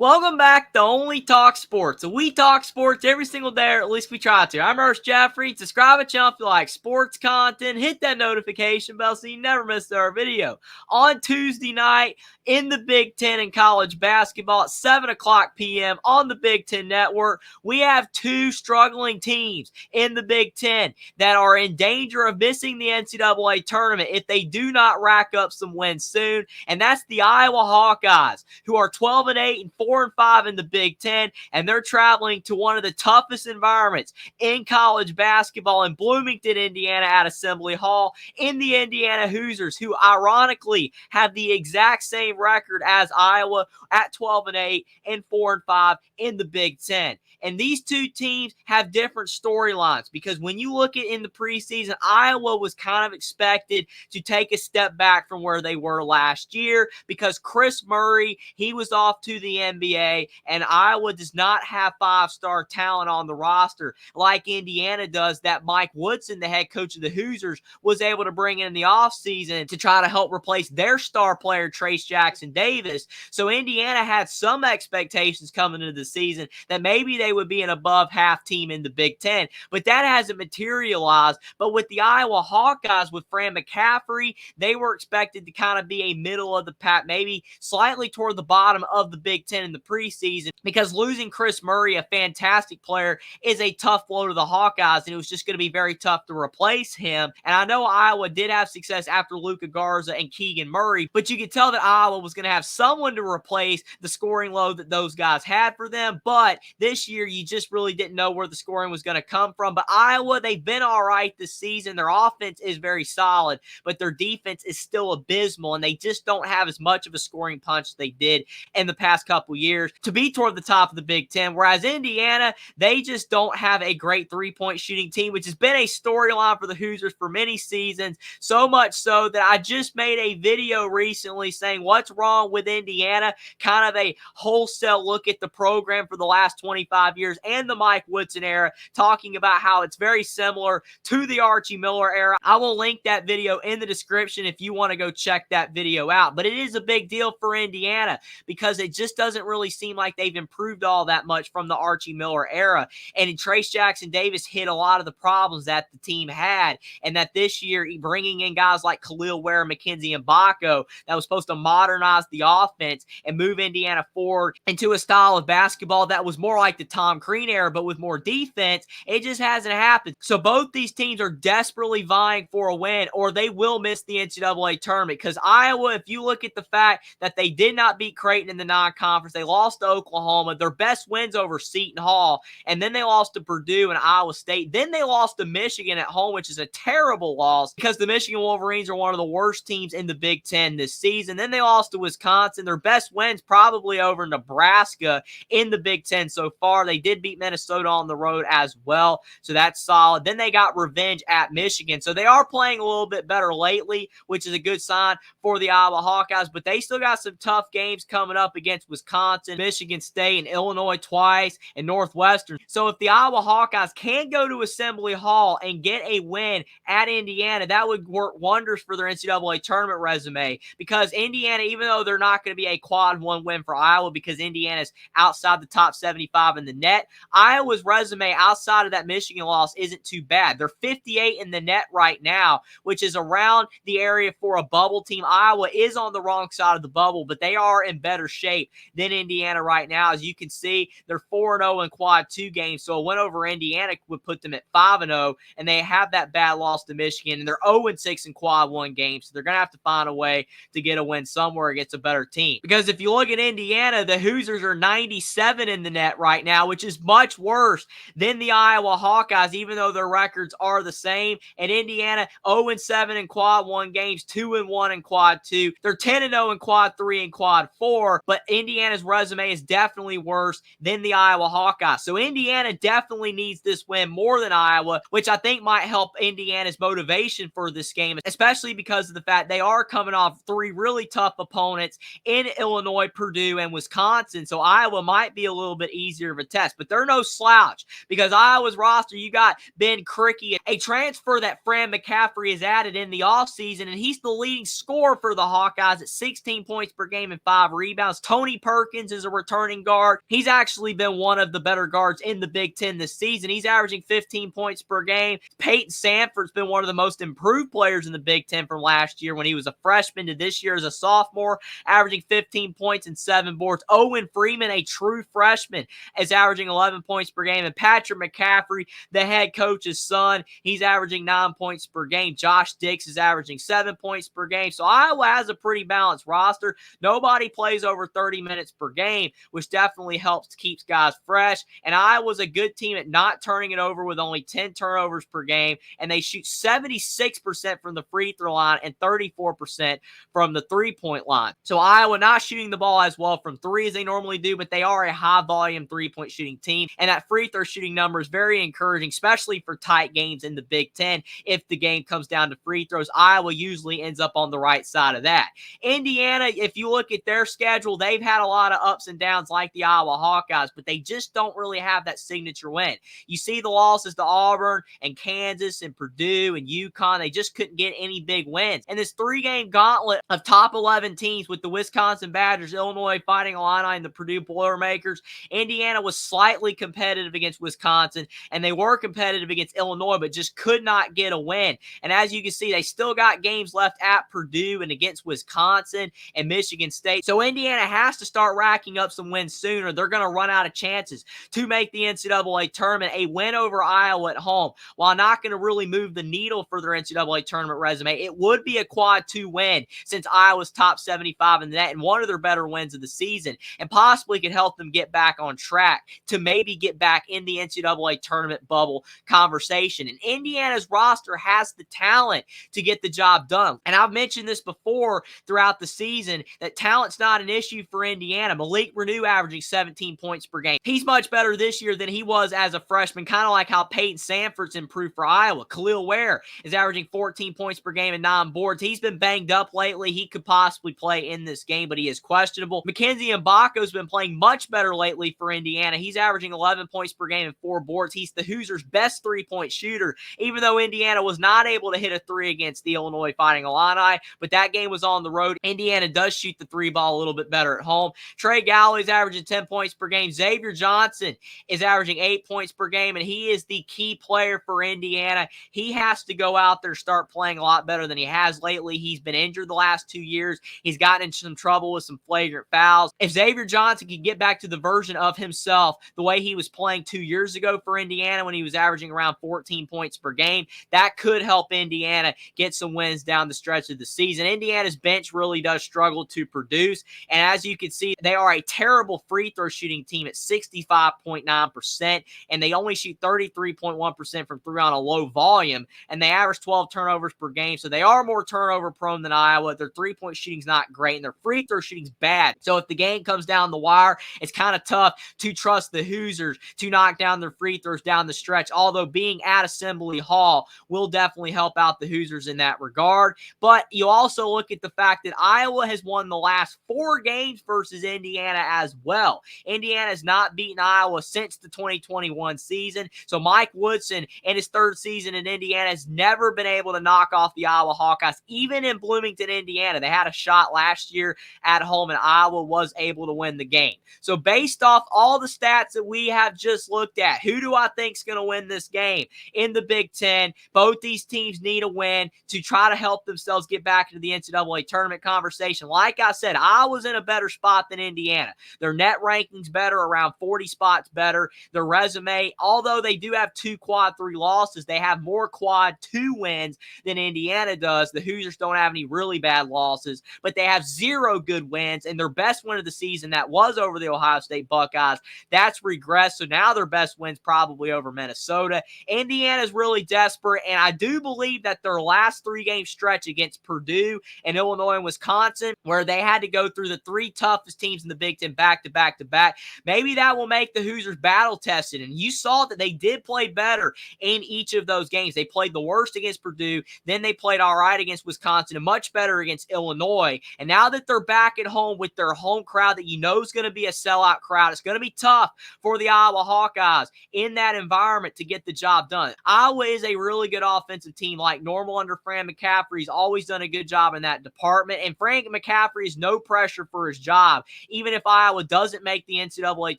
Welcome back to Only Talk Sports. So we talk sports every single day, or at least we try to. I'm Ernst Jeffrey. Subscribe to the channel if you like sports content. Hit that notification bell so you never miss our video. On Tuesday night in the Big Ten in college basketball at 7 o'clock p.m. on the Big Ten Network, we have two struggling teams in the Big Ten that are in danger of missing the NCAA Tournament if they do not rack up some wins soon, and that's the Iowa Hawkeyes, who are 12-8 and 4-5 in the Big Ten, and they're traveling to one of the toughest environments in college basketball in Bloomington, Indiana at Assembly Hall in the Indiana Hoosiers, who ironically have the exact same record as Iowa at 12-8 and 4-5 in the Big Ten. And these two teams have different storylines because when you look at in the preseason, Iowa was kind of expected to take a step back from where they were last year because Chris Murray, he was off to the NBA, and Iowa does not have five-star talent on the roster like Indiana does that Mike Woodson, the head coach of the Hoosiers, was able to bring in the offseason to try to help replace their star player, Trace Jackson Davis. So Indiana had some expectations coming into the season that maybe they would be an above half team in the Big Ten, but that hasn't materialized. But with the Iowa Hawkeyes, with Fran McCaffrey, they were expected to kind of be a middle of the pack, maybe slightly toward the bottom of the Big Ten in the preseason, because losing Chris Murray, a fantastic player, is a tough blow to the Hawkeyes, and it was just going to be very tough to replace him. And I know Iowa did have success after Luka Garza and Keegan Murray, but you could tell that Iowa was going to have someone to replace the scoring load that those guys had for them. But this year, you just really didn't know where the scoring was going to come from. But Iowa, they've been all right this season. Their offense is very solid, but their defense is still abysmal, and they just don't have as much of a scoring punch as they did in the past couple years to be toward the top of the Big Ten. Whereas Indiana, they just don't have a great three-point shooting team, which has been a storyline for the Hoosiers for many seasons, so much so that I just made a video recently saying what's wrong with Indiana, kind of a wholesale look at the program for the last 25 years and the Mike Woodson era, talking about how it's very similar to the Archie Miller era. I will link that video in the description if you want to go check that video out. But it is a big deal for Indiana because it just doesn't really seem like they've improved all that much from the Archie Miller era. And Trace Jackson Davis hit a lot of the problems that the team had, and that this year, bringing in guys like Khalil Ware, Mackenzie Mbako, that was supposed to modernize the offense and move Indiana forward into a style of basketball that was more like the Tom Crean era, but with more defense, it just hasn't happened. So both these teams are desperately vying for a win, or they will miss the NCAA tournament. Because Iowa, if you look at the fact that they did not beat Creighton in the non-conference, they lost to Oklahoma, their best wins over Seton Hall, and then they lost to Purdue and Iowa State. Then they lost to Michigan at home, which is a terrible loss because the Michigan Wolverines are one of the worst teams in the Big Ten this season. Then they lost to Wisconsin. Their best wins probably over Nebraska in the Big Ten so far. They did beat Minnesota on the road as well, so that's solid. Then they got revenge at Michigan. So they are playing a little bit better lately, which is a good sign for the Iowa Hawkeyes, but they still got some tough games coming up against Wisconsin, Michigan State, and Illinois twice, and Northwestern. So if the Iowa Hawkeyes can go to Assembly Hall and get a win at Indiana, that would work wonders for their NCAA tournament resume, because Indiana, even though they're not going to be a quad one win for Iowa because Indiana's outside the top 75 in the net, Iowa's resume outside of that Michigan loss isn't too bad. They're 58 in the net right now, which is around the area for a bubble team. Iowa is on the wrong side of the bubble, but they are in better shape than Indiana right now. As you can see, they're 4-0 in quad 2 games, so a win over Indiana would put them at 5-0, and they have that bad loss to Michigan, and they're 0-6 in quad 1 games, so they're going to have to find a way to get a win somewhere against a better team. Because if you look at Indiana, the Hoosiers are 97 in the net right now, which is much worse than the Iowa Hawkeyes, even though their records are the same. And Indiana 0-7 in quad 1 games, 2-1 in quad 2. They're 10-0 in quad 3 and quad 4, but Indiana's resume is definitely worse than the Iowa Hawkeyes. So Indiana definitely needs this win more than Iowa, which I think might help Indiana's motivation for this game, especially because of the fact they are coming off 3 really tough opponents in Illinois, Purdue, and Wisconsin. So Iowa might be a little bit easier of a test, but they're no slouch because Iowa's roster, you got Ben Krikke, a transfer that Fran McCaffrey has added in the offseason, and he's the leading scorer for the Hawkeyes at 16 points per game and 5 rebounds. Tony Perkins Perkins is a returning guard. He's actually been one of the better guards in the Big Ten this season. He's averaging 15 points per game. Peyton Sandfort's been one of the most improved players in the Big Ten from last year when he was a freshman to this year as a sophomore, averaging 15 points and 7 boards. Owen Freeman, a true freshman, is averaging 11 points per game. And Patrick McCaffrey, the head coach's son, he's averaging 9 points per game. Josh Dix is averaging 7 points per game. So Iowa has a pretty balanced roster. Nobody plays over 30 minutes per game, which definitely helps to keep guys fresh. And Iowa's a good team at not turning it over with only 10 turnovers per game. And they shoot 76% from the free throw line and 34% from the three-point line. So Iowa not shooting the ball as well from three as they normally do, but they are a high-volume three-point shooting team. And that free throw shooting number is very encouraging, especially for tight games in the Big Ten. If the game comes down to free throws, Iowa usually ends up on the right side of that. Indiana, if you look at their schedule, they've had a lot of ups and downs like the Iowa Hawkeyes, but they just don't really have that signature win. You see the losses to Auburn and Kansas and Purdue and UConn. They just couldn't get any big wins. And this three-game gauntlet of top 11 teams with the Wisconsin Badgers, Illinois Fighting Illini, and the Purdue Boilermakers, Indiana was slightly competitive against Wisconsin, and they were competitive against Illinois, but just could not get a win. And as you can see, they still got games left at Purdue and against Wisconsin and Michigan State. So Indiana has to start racking up some wins sooner. They're going to run out of chances to make the NCAA tournament. A win over Iowa at home, while not going to really move the needle for their NCAA tournament resume, it would be a quad 2 win since Iowa's top 75 in the net and one of their better wins of the season, and possibly could help them get back on track to maybe get back in the NCAA tournament bubble conversation. And Indiana's roster has the talent to get the job done. And I've mentioned this before throughout the season that talent's not an issue for Indiana. Malik Reneau averaging 17 points per game. He's much better this year than he was as a freshman, kind of like how Peyton Sandfort's improved for Iowa. Khalil Ware is averaging 14 points per game and 9 boards. He's been banged up lately. He could possibly play in this game, but he is questionable. Mackenzie Mbako's been playing much better lately for Indiana. He's averaging 11 points per game and 4 boards. He's the Hoosiers' best three-point shooter, even though Indiana was not able to hit a three against the Illinois Fighting Illini, but that game was on the road. Indiana does shoot the three ball a little bit better at home. Trey Galloway's averaging 10 points per game. Xavier Johnson is averaging 8 points per game, and he is the key player for Indiana. He has to go out there, start playing a lot better than he has lately. He's been injured the last 2 years. He's gotten into some trouble with some flagrant fouls. If Xavier Johnson can get back to the version of himself the way he was playing 2 years ago for Indiana when he was averaging around 14 points per game, that could help Indiana get some wins down the stretch of the season. Indiana's bench really does struggle to produce, and as you can see, they are a terrible free throw shooting team at 65.9%, and they only shoot 33.1% from three on a low volume, and they average 12 turnovers per game, so they are more turnover prone than Iowa. Their three-point shooting's not great, and their free throw shooting's bad. So if the game comes down the wire, it's kind of tough to trust the Hoosiers to knock down their free throws down the stretch, although being at Assembly Hall will definitely help out the Hoosiers in that regard. But you also look at the fact that Iowa has won the last 4 games versus Indiana as well. Indiana has not beaten Iowa since the 2021 season. So Mike Woodson, in his 3rd season in Indiana, has never been able to knock off the Iowa Hawkeyes, even in Bloomington, Indiana. They had a shot last year at home, and Iowa was able to win the game. So based off all the stats that we have just looked at, who do I think is going to win this game in the Big Ten? Both these teams need a win to try to help themselves get back into the NCAA tournament conversation. Like I said, Iowa's in a better spot than Indiana. Their net ranking's better, around 40 spots better. Their resume, although they do have 2 quad 3 losses, they have more quad 2 wins than Indiana does. The Hoosiers don't have any really bad losses, but they have 0 good wins, and their best win of the season, that was over the Ohio State Buckeyes, that's regressed. So now their best win's probably over Minnesota. Indiana's really desperate, and I do believe that their last 3-game stretch against Purdue and Illinois and Wisconsin, where they had to go through the 3 toughest teams in the Big Ten back to back to back, maybe that will make the Hoosiers battle tested. And you saw that they did play better in each of those games. They played the worst against Purdue, then they played all right against Wisconsin, and much better against Illinois. And now that they're back at home with their home crowd that you know is going to be a sellout crowd, it's going to be tough for the Iowa Hawkeyes in that environment to get the job done. Iowa is a really good offensive team, like normal under Fran McCaffrey. He's always done a good job in that department, and Fran McCaffrey is no pressure for his job even if Iowa doesn't make the NCAA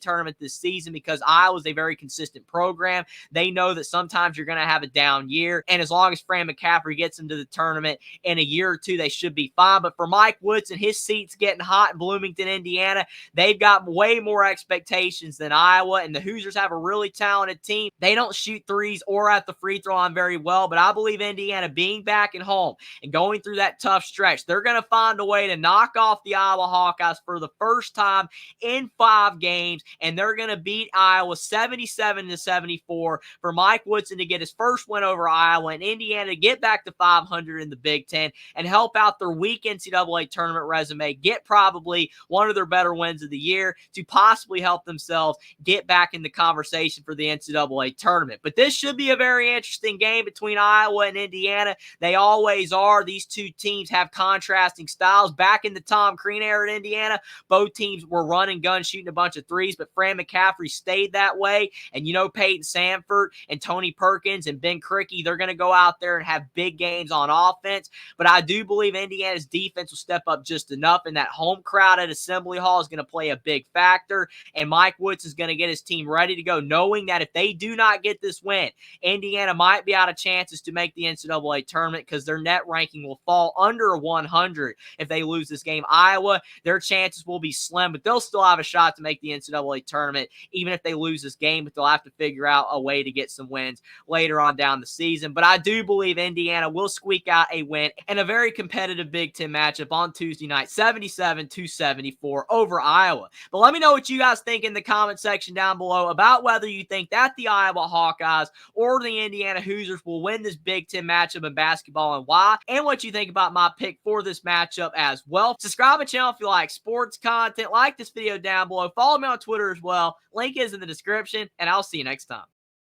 tournament this season, because Iowa's a very consistent program. They know that sometimes you're going to have a down year, and as long as Fran McCaffrey gets them to the tournament in a year or two, they should be fine. But for Mike Woodson, his seat's getting hot in Bloomington, Indiana. They've got way more expectations than Iowa, and the Hoosiers have a really talented team. They don't shoot threes or at the free throw line very well, but I believe Indiana being back at home and going through that tough stretch, they're going to find a way to knock off the Iowa Hawkeyes for the first time in 5 games, and they're going to beat Iowa 77-74 for Mike Woodson to get his first win over Iowa and Indiana to get back to 500 in the Big Ten and help out their weak NCAA tournament resume, get probably one of their better wins of the year to possibly help themselves get back in the conversation for the NCAA tournament. But this should be a very interesting game between Iowa and Indiana. They always are. These two teams have contrasting styles. Back in the Tom Crean era at Indiana, both teams were running guns, shooting a bunch of threes, but Fran McCaffrey stayed that way. And Peyton Sanford and Tony Perkins and Ben Crickey, they're going to go out there and have big games on offense. But I do believe Indiana's defense will step up just enough, and that home crowd at Assembly Hall is going to play a big factor. And Mike Woodson is going to get his team ready to go, knowing that if they do not get this win, Indiana might be out of chances to make the NCAA tournament because their net ranking will fall under 100 if they lose this game. Iowa, their chances will be slim, but they'll still have a shot to make the NCAA tournament even if they lose this game, but they'll have to figure out a way to get some wins later on down the season. But I do believe Indiana will squeak out a win in a very competitive Big Ten matchup on Tuesday night, 77-74 over Iowa. But let me know what you guys think in the comment section down below about whether you think that the Iowa Hawkeyes or the Indiana Hoosiers will win this Big Ten matchup in basketball and why, and what you think about my pick for this matchup as well. Subscribe to the channel if you like sports content. Like this video down below. Follow me on Twitter as well. Link is in the description, and I'll see you next time.